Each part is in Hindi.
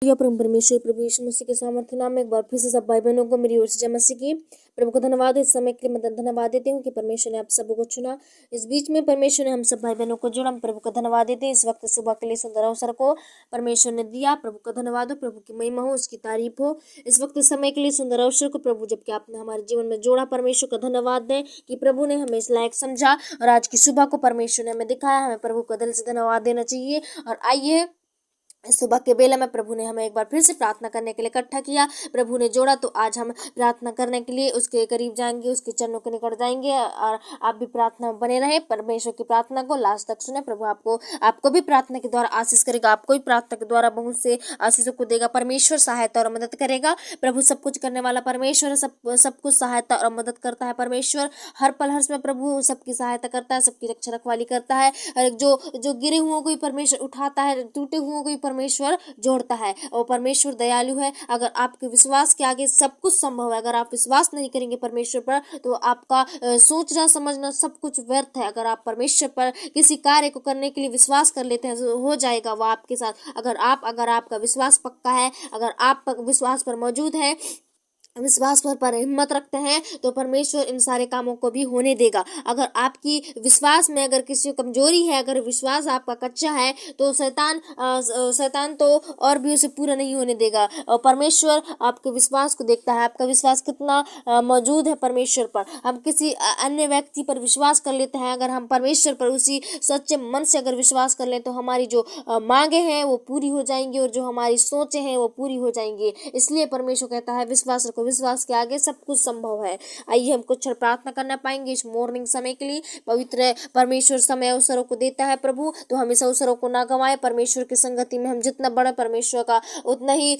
प्रिय परम परमेश्वर प्रभु यीशु मसीह के सामर्थ्य नाम में एक बार फिर से सब भाई बहनों को मेरी ओर से जय मसीह की। प्रभु को धन्यवाद। इस समय के लिए मैं धन्यवाद देती हूँ कि परमेश्वर ने आप सबको चुना। इस बीच में परमेश्वर ने हम सब भाई बहनों को जोड़ा। हम प्रभु को धन्यवाद देते हैं इस वक्त सुबह के लिए सुंदर अवसर को परमेश्वर ने दिया। प्रभु का धन्यवाद हो, प्रभु की महिमा हो, उसकी तारीफ हो। इस वक्त इस समय के लिए सुंदर अवसर को प्रभु जबकि आपने हमारे जीवन में जोड़ा, परमेश्वर का धन्यवाद दें कि प्रभु ने हमें इस लायक समझा और आज की सुबह को परमेश्वर ने हमें दिखाया। हमें प्रभु को दिल से धन्यवाद देना चाहिए। और आइए इस सुबह के बेला में प्रभु ने हमें एक बार फिर से प्रार्थना करने के लिए इकट्ठा किया। प्रभु ने जोड़ा तो आज हम प्रार्थना करने के लिए उसके करीब जाएंगे, उसके चरणों के निकट जाएंगे। और आप भी प्रार्थना में बने रहें, परमेश्वर की प्रार्थना को लास्ट तक सुने। प्रभु आपको भी प्रार्थना के द्वारा आशीष करेगा, आपको भी प्रार्थना के द्वारा बहुत से आशीषों को देगा। परमेश्वर सहायता और मदद करेगा। प्रभु सब कुछ करने वाला परमेश्वर है, सब कुछ सहायता और मदद करता है। परमेश्वर हर पल हर समय प्रभु सबकी सहायता करता है, सबकी रक्षा रखवाली करता है। जो गिरे हुओं को भी परमेश्वर उठाता है, टूटे हुओं को भी परमेश्वर जोड़ता है। और परमेश्वर दयालु है। अगर आपके विश्वास के आगे सब कुछ संभव है। अगर आप विश्वास नहीं करेंगे परमेश्वर पर तो आपका सोचना समझना सब कुछ व्यर्थ है। अगर आप परमेश्वर पर किसी कार्य को करने के लिए विश्वास कर लेते हैं तो हो जाएगा वो आपके साथ। अगर आपका विश्वास पक्का है, अगर आप विश्वास पर मौजूद है, विश्वास पर हिम्मत रखते हैं तो परमेश्वर इन सारे कामों को भी होने देगा। अगर आपकी विश्वास में अगर किसी कमजोरी है, अगर विश्वास आपका कच्चा है तो शैतान तो और भी उसे पूरा नहीं होने देगा। और परमेश्वर आपके विश्वास को देखता है, आपका विश्वास कितना मौजूद है परमेश्वर पर। हम किसी अन्य व्यक्ति पर विश्वास कर लेते हैं, अगर हम परमेश्वर पर उसी सच्चे मन से अगर विश्वास कर लें तो हमारी जो मांगे हैं वो पूरी हो जाएंगी और जो हमारी सोचें हैं वो पूरी हो जाएंगी। इसलिए परमेश्वर कहता है विश्वास रखो, विश्वास के आगे सब कुछ संभव है। आइए हम कुछ प्रार्थना करना पाएंगे इस मॉर्निंग समय के लिए। पवित्र परमेश्वर समय अवसरों को देता है प्रभु, तो हम इस अवसरों को ना गंवाए। परमेश्वर की संगति में हम जितना बड़ा परमेश्वर का उतना ही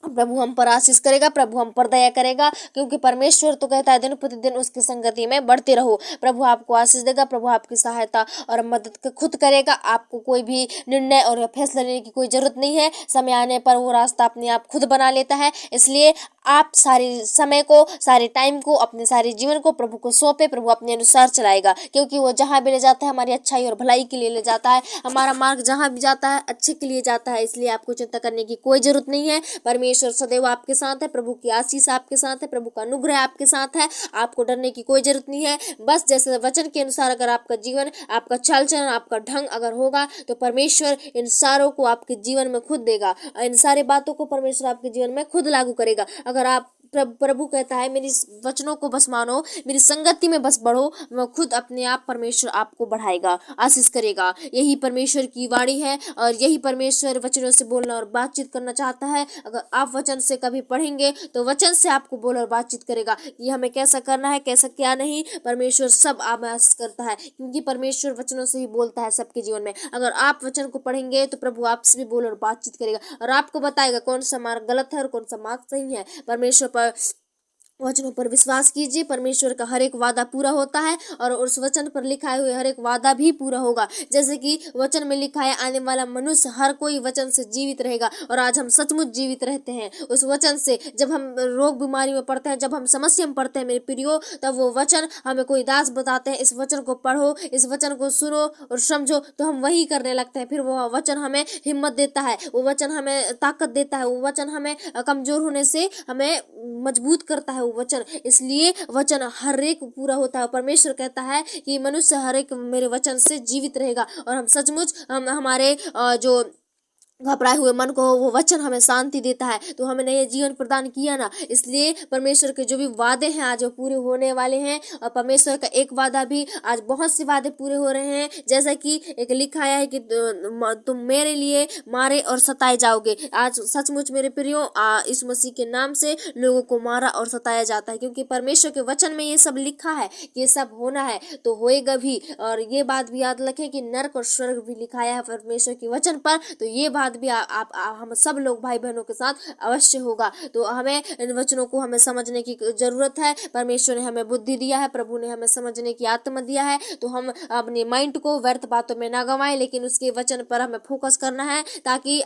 प्रभु हम पर आशीष करेगा, प्रभु हम पर दया करेगा। क्योंकि परमेश्वर तो कहता है दिन प्रतिदिन उसकी संगति में बढ़ते रहो। प्रभु आपको आशीष देगा, प्रभु आपकी सहायता और मदद खुद करेगा। आपको कोई भी निर्णय और फैसला लेने की कोई जरूरत नहीं है। समय आने पर वो रास्ता अपने आप खुद बना लेता है। इसलिए आप सारे समय को, सारे टाइम को, अपने सारे जीवन को प्रभु को सौंपे। प्रभु अपने अनुसार चलाएगा, क्योंकि वो जहाँ भी ले जाता है हमारी अच्छाई और भलाई के लिए ले जाता है। हमारा मार्ग जहाँ भी जाता है अच्छे के लिए जाता है। इसलिए आपको चिंता करने की कोई जरूरत नहीं है। परमेश्वर सदैव आपके साथ है, प्रभु की आशीष आपके साथ है, प्रभु का अनुग्रह आपके साथ है। आपको डरने की कोई जरूरत नहीं है। बस जैसे वचन के अनुसार अगर आपका जीवन, आपका चाल चलन, आपका ढंग अगर होगा तो परमेश्वर इन सारों को आपके जीवन में खुद देगा। इन सारी बातों को परमेश्वर आपके जीवन में खुद लागू करेगा। अगर आप प्रभु कहता है मेरी वचनों को बस मानो, मेरी संगति में बस बढ़ो, मैं खुद अपने आप परमेश्वर आपको बढ़ाएगा, आशीष करेगा। यही परमेश्वर की वाणी है और यही परमेश्वर वचनों से बोलना और बातचीत करना चाहता है। अगर आप वचन से कभी पढ़ेंगे तो वचन से आपको बोल और बातचीत करेगा कि हमें कैसा करना है, कैसा क्या नहीं। परमेश्वर सब आशीष करता है, क्योंकि परमेश्वर वचनों से ही बोलता है सबके जीवन में। अगर आप वचन को पढ़ेंगे तो प्रभु आपसे भी बोल और बातचीत करेगा और आपको बताएगा कौन सा मार्ग गलत है और कौन सा मार्ग सही है। परमेश्वर वचनों पर विश्वास कीजिए। परमेश्वर का हर एक वादा पूरा होता है और उस वचन पर लिखाए हुए हर एक वादा भी पूरा होगा। जैसे कि वचन में लिखा है आने वाला मनुष्य हर कोई वचन से जीवित रहेगा। और आज हम सचमुच जीवित रहते हैं उस वचन से। जब हम रोग बीमारी में पड़ते हैं, जब हम समस्या में पड़ते हैं मेरे प्रियो, तब वो वचन हमें कोई दास बताते हैं, इस वचन को पढ़ो, इस वचन को सुनो और समझो, तो हम वही करने लगते हैं। फिर वो वचन हमें हिम्मत देता है, वो वचन हमें ताकत देता है, वो वचन हमें कमजोर होने से हमें मजबूत करता है वचन। इसलिए वचन हर एक पूरा होता है। परमेश्वर कहता है कि मनुष्य हर एक मेरे वचन से जीवित रहेगा। और हम सचमुच हमारे जो घबराए हुए मन को वो वचन हमें शांति देता है, तो हमें नया जीवन प्रदान किया ना। इसलिए परमेश्वर के जो भी वादे हैं आज वो पूरे होने वाले हैं। और परमेश्वर का एक वादा भी, आज बहुत से वादे पूरे हो रहे हैं। जैसा कि एक लिखा है कि तुम मेरे लिए मारे और सताए जाओगे। आज सचमुच मेरे प्रियो इस मसीह के नाम से लोगों को मारा और सताया जाता है, क्योंकि परमेश्वर के वचन में ये सब लिखा है कि ये सब होना है तो होएगा भी। और ये बात भी याद रखें कि नरक और स्वर्ग भी लिखाया है परमेश्वर के वचन पर, तो ये बात भी आप हम सब लोग भाई बहनों के साथ अवश्य होगा। तो हमें इन वचनों को हमें समझने की जरूरत है। परमेश्वर ने हमें बुद्धि दिया है, प्रभु ने हमें समझने की आत्मा दिया है, तो हम अपने माइंड को व्यर्थ बातों में ना गंवाएं, लेकिन उसके वचन पर हमें फोकस करना है, ताकि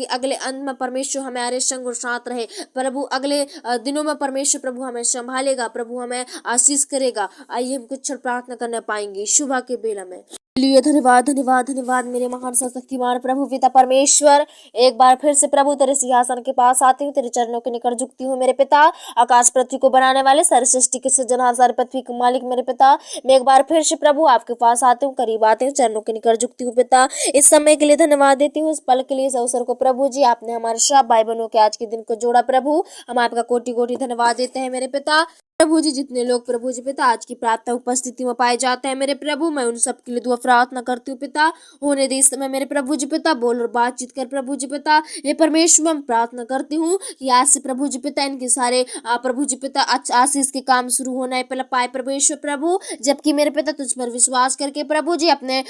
अगले अंत में परमेश्वर हमारे संग और साथ रहे। प्रभु अगले दिनों में परमेश्वर प्रभु हमें संभालेगा, प्रभु हमें आशीष करेगा। आइए हम कुछ प्रार्थना करने पाएंगे सुबह के बेला में। लिए धन्यवाद धन्यवाद धन्यवाद मेरे महान शक्तिमान प्रभु पिता परमेश्वर। एक बार फिर से प्रभु तेरे सिंहासन के पास आती हूँ, तेरे चरणों के निकट झुकती हूँ मेरे पिता। आकाश पृथ्वी को बनाने वाले, सारी सृष्टि के सृजनहार, सारी पृथ्वी के मालिक मेरे पिता, मैं एक बार फिर से प्रभु आपके पास आती हूँ, करीब आती हूँ, चरणों के निकट झुकती हूँ पिता। इस समय के लिए धन्यवाद देती हूँ, इस पल के लिए, इस अवसर को प्रभु जी आपने हमारे सब भाई बहनों के आज के दिन को जोड़ा प्रभु, हम आपका कोटि कोटि धन्यवाद देते हैं मेरे पिता। प्रभु जी जितने लोग प्रभु जी पिता आज की प्रार्थना उपस्थिति में पाए जाते हैं मेरे प्रभु, मैं उन सब के लिए दुआ प्रार्थना करती हूँ पिता। होने दे इस समय मेरे प्रभु जी पिता, बोल और बातचीत कर प्रभु जी पिता। ये परमेश्वर मैं प्रार्थना करती हूँ कि आज से प्रभु जी पिता इनके सारे प्रभु जी पिता आशीष के काम शुरू होना है पहले पाए परमेश्वर प्रभु। जबकि मेरे पिता तुझ पर विश्वास करके प्रभु जी अपने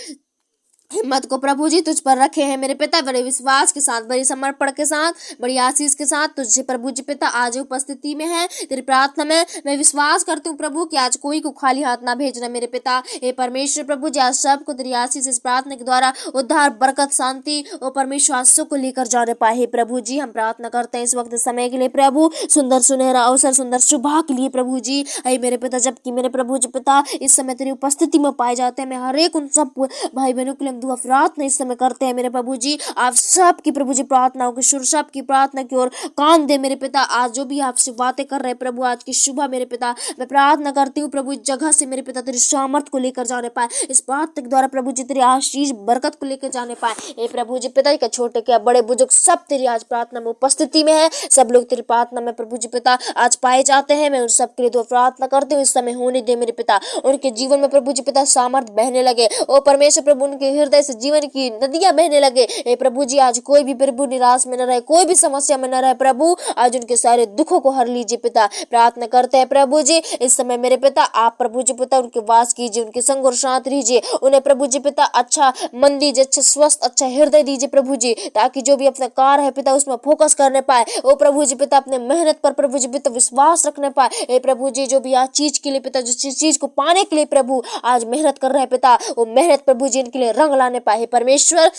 हिम्मत को प्रभु जी तुझ पर रखे हैं मेरे पिता, बड़े विश्वास के साथ, बड़ी समर्पण के साथ, बड़ी आशीष के साथ तुझसे प्रभु जी पिता आज उपस्थिति में है तेरी प्रार्थना में। मैं विश्वास करती हूँ प्रभु कि आज कोई को खाली हाथ ना भेजना मेरे पिता। हे परमेश्वर प्रभु जी आज सबको तेरी आशीष इस प्रार्थना के द्वारा उद्धार, बरकत, शांति और परमेश्वर आज सबको लेकर जाने पाए। हे प्रभु जी हम प्रार्थना करते हैं इस वक्त समय के लिए प्रभु, सुंदर सुनहरा अवसर, सुंदर सुबह के लिए प्रभु जी। हे मेरे पिता जबकि मेरे प्रभु जी पिता इस समय तेरी उपस्थिति में पाए जाते हैं, मैं हर एक उन सब भाई बहनों के लिए दुआ प्रार्थना इस समय करते हैं मेरे प्रभु जी। आप सबकी प्रभु जी प्रार्थनाओं के सुर, सबकी प्रार्थना की ओर कान दे मेरे पिता। आज जो भी आपसे बातें कर रहे हैं प्रभु आज की सुबह मेरे पिता, मैं प्रार्थना करती हूँ प्रभु इस जगह से मेरे पिता तेरी सामर्थ को लेकर जाने पाए, इस प्रार्थना के द्वारा प्रभु जी तेरी आशीष बरकत को लेकर जाने पाए। हे प्रभु जी पिता क्या छोटे क्या बड़े बुजुर्ग सब तेरी आज प्रार्थना में उपस्थिति में है, सब लोग तेरी प्रार्थना में प्रभु जी पिता आज पाए जाते हैं। मैं उन सब के लिए दुआ प्रार्थना करती हूँ इस समय होने दे मेरे पिता, उनके जीवन में प्रभु जी पिता सामर्थ बहने लगे। ओ परमेश्वर प्रभु उनके हृदय से जीवन की नदियां बहने लगे। हे प्रभु जी आज कोई भी प्रभु निराश में न रहे, कोई भी समस्या में न रहे प्रभु, आज उनके सारे दुखों को हर लीजिए पिता। प्रार्थना करते हैं प्रभु जी इस समय मेरे पिता, आप प्रभु जी पिता उनके वास कीजिए, उनके संग और शांत रहिए, उन्हें प्रभु जी पिता अच्छा मन दीजिए, अच्छा स्वस्थ अच्छा हृदय दीजिए प्रभु जी, ताकि जो भी अपना कार्य है पिता उसमें फोकस करने पाए। ओ प्रभु जी पिता अपने मेहनत पर प्रभु जी पिता विश्वास रखने पाए। हे प्रभु जी जो भी आज चीज के लिए पिता, जिस चीज को पाने के लिए प्रभु आज मेहनत कर रहे हैं पिता, वो मेहनत प्रभु जी इनके लिए रंग लाने पाए। परमेश्वर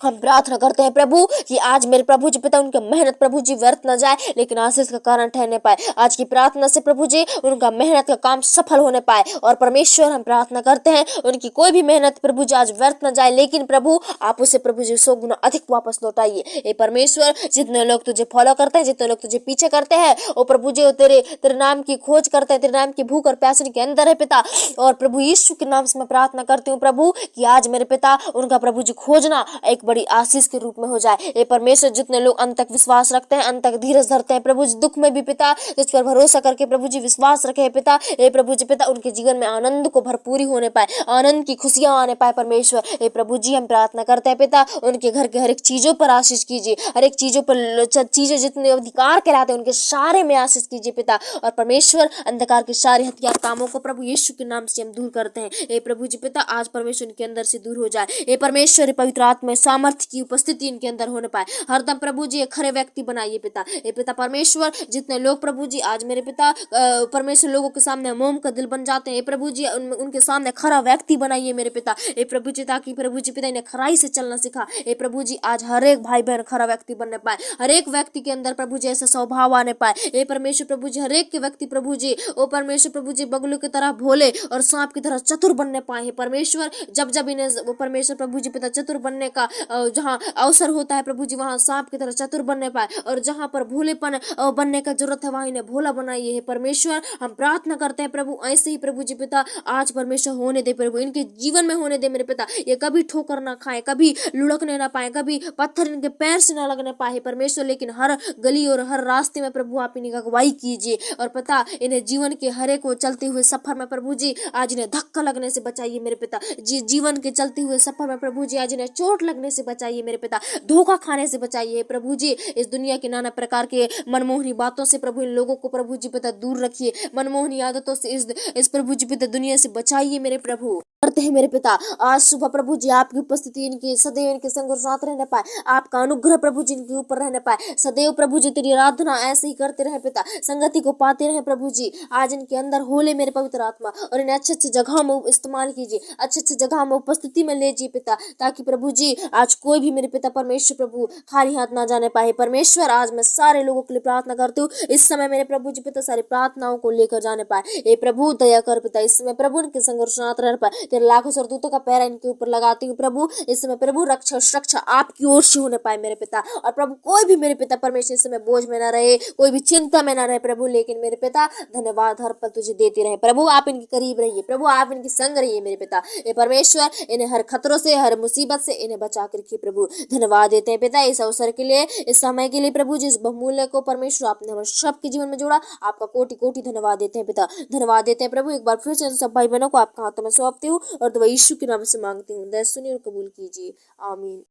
हम प्रार्थना करते हैं प्रभु कि आज मेरे प्रभु जी पिता उनका मेहनत प्रभु जी व्यर्थ न जाए, लेकिन आशीष का कारण ठहरने पाए। आज की प्रार्थना से प्रभु जी उनका मेहनत का काम सफल होने पाए। और परमेश्वर हम प्रार्थना करते हैं उनकी कोई भी मेहनत प्रभु जी आज व्यर्थ न जाए, लेकिन प्रभु आप उसे प्रभु जी 100 गुना अधिक वापस लौटाइए। हे परमेश्वर जितने लोग तुझे फॉलो करते हैं, जितने लोग तुझे पीछे करते हैं, और प्रभु जी तेरे नाम की खोज करते हैं, तेरे नाम की भूख और प्यास के अंदर है पिता, और प्रभु यीशु के नाम से मैं प्रार्थना करती हूँ प्रभु कि आज मेरे पिता उनका प्रभु जी खोजना एक बड़ी आशीष के रूप में हो जाए। हे परमेश्वर जितने लोग अंत तक विश्वास रखते हैं, अंत तक धीरज धरते हैं प्रभु जी, दुख में भी पिता तुझ पर भरोसा करके प्रभु जी विश्वास रखे है पिता, हे प्रभु जी पिता उनके जीवन में आनंद को भरपूरी होने पाए, आनंद की खुशियां आने पाए परमेश्वर। हे प्रभु जी हम प्रार्थना करते हैं पिता उनके घर के हर एक चीजों पर आशीष कीजिए, हर एक चीजों पर चीजें जितने अधिकार कहलाते हैं उनके सारे में आशीष कीजिए पिता। और परमेश्वर अंधकार के सारे हथियार कामों को प्रभु यीशु के नाम से हम दूर करते हैं। हे प्रभु जी पिता आज परमेश्वर इनके अंदर से दूर हो जाए। हे परमेश्वर पवित्र आत्मा सामर्थ्य की उपस्थिति इनके अंदर होने पाए। हरदम प्रभु जी एक खरे व्यक्ति बनाइए पिता। हे पिता परमेश्वर जितने लोग प्रभु जी आज मेरे पिता परमेश्वर लोगों के सामने मोम का दिल बन जाते हैं, प्रभु जी उनके सामने खरा व्यक्ति बनाइए मेरे पिता। हे प्रभु जी ताकि प्रभु जी पिता इन्हें खराई से चलना सिखा। हे प्रभु जी आज हर एक भाई बहन खरा व्यक्ति बनने पाए, हर एक व्यक्ति के अंदर प्रभु जी ऐसा स्वभाव आने पाए। हे परमेश्वर प्रभु जी हर एक के व्यक्ति प्रभु जी ओ परमेश्वर प्रभु जी बगलू की तरह भोले और सांप की तरह चतुर बनने पाए। हे परमेश्वर जब जब इन्हें परमेश्वर प्रभु जी पिता चतुर बनने का जहाँ अवसर होता है प्रभु जी वहाँ सांप की तरह चतुर बनने पाए, और जहाँ पर भोलेपन बनने का जरूरत है वहाँ इन्हें भोला बनाइए। हे परमेश्वर हम प्रार्थना करते हैं प्रभु ऐसे ही प्रभु जी पिता आज परमेश्वर होने दे प्रभु, इनके जीवन में होने दे मेरे पिता। ये कभी ठोकर ना खाए, कभी लुढ़कने ना पाए, कभी पत्थर इनके पैर से ना लगने पाए परमेश्वर, लेकिन हर गली और हर रास्ते में प्रभु आप इनकी अगुवाई कीजिए। और पता इन्हें जीवन के हर एक चलते हुए सफर में प्रभु जी आज इन्हें धक्का लगने से बचाइए मेरे पिता। जीवन के चलते हुए सफर में प्रभु जी आज इन्हें चोट लगने से बचाइए मेरे पिता, धोखा खाने से बचाइए प्रभु जी। इस दुनिया के नाना प्रकार के मनमोहनी बातों से प्रभु इन लोगों को प्रभु जी पिता दूर रखिए, मनमोहनी आदतों से इस प्रभु जी पिता दुनिया से बचाइए मेरे प्रभु। करते हैं मेरे पिता आज सुबह प्रभु जी आपकी उपस्थिति इनकी सदैव इनके संग और साथ रहने पाए, आपका अनुग्रह प्रभु जी इनके ऊपर रहने पाए, सदैव प्रभु जी तेरी आराधना ऐसे ही करते रहे पिता, संगति को पाते रहे प्रभु जी। आज इनके अंदर होले मेरे पवित्र आत्मा, और इन्हें अच्छे अच्छे जगह में इस्तेमाल कीजिए, अच्छे अच्छे जगह में उपस्थिति में ले पिता, ताकि प्रभु जी आज कोई भी मेरे पिता परमेश्वर प्रभु खाली हाथ ना जाने पाए। परमेश्वर आज मैं सारे लोगों के लिए प्रार्थना करती हूँ इस समय मेरे प्रभु जी पिता सारी प्रार्थनाओं को लेकर जाने पाए। हे प्रभु दया कर पिता, इस समय प्रभु इनके संग और साथ रह पाए, तेरे लाखों सरदूतों का पहरा इनके ऊपर लगाती हूँ प्रभु। इस समय प्रभु रक्षा सुरक्षा आपकी ओर से होने पाए मेरे पिता। और प्रभु कोई भी मेरे पिता परमेश्वर इस समय बोझ में ना रहे, कोई भी चिंता में ना रहे प्रभु, लेकिन मेरे पिता धन्यवाद हर पल तुझे देते रहे प्रभु। आप इनके करीब रहिए प्रभु, आप इनके संग रहिए मेरे पिता। ये परमेश्वर इन्हें हर खतरों से, हर मुसीबत से इन्हें बचा कर रखिए प्रभु। धन्यवाद देते हैं पिता इस अवसर के लिए, इस समय के लिए प्रभु, जिस बहुमूल्य को परमेश्वर आपने हमारे सबके जीवन में जोड़ा। आपका कोटि कोटि धन्यवाद देते हैं पिता। धन्यवाद देते हैं प्रभु। एक बार फिर से सब भाई बहनों को आपका हाथों में सौंपती हूँ और दुआ यीशु के नाम से मांगती हूँ, दया सुनिए और कबूल कीजिए, आमीन।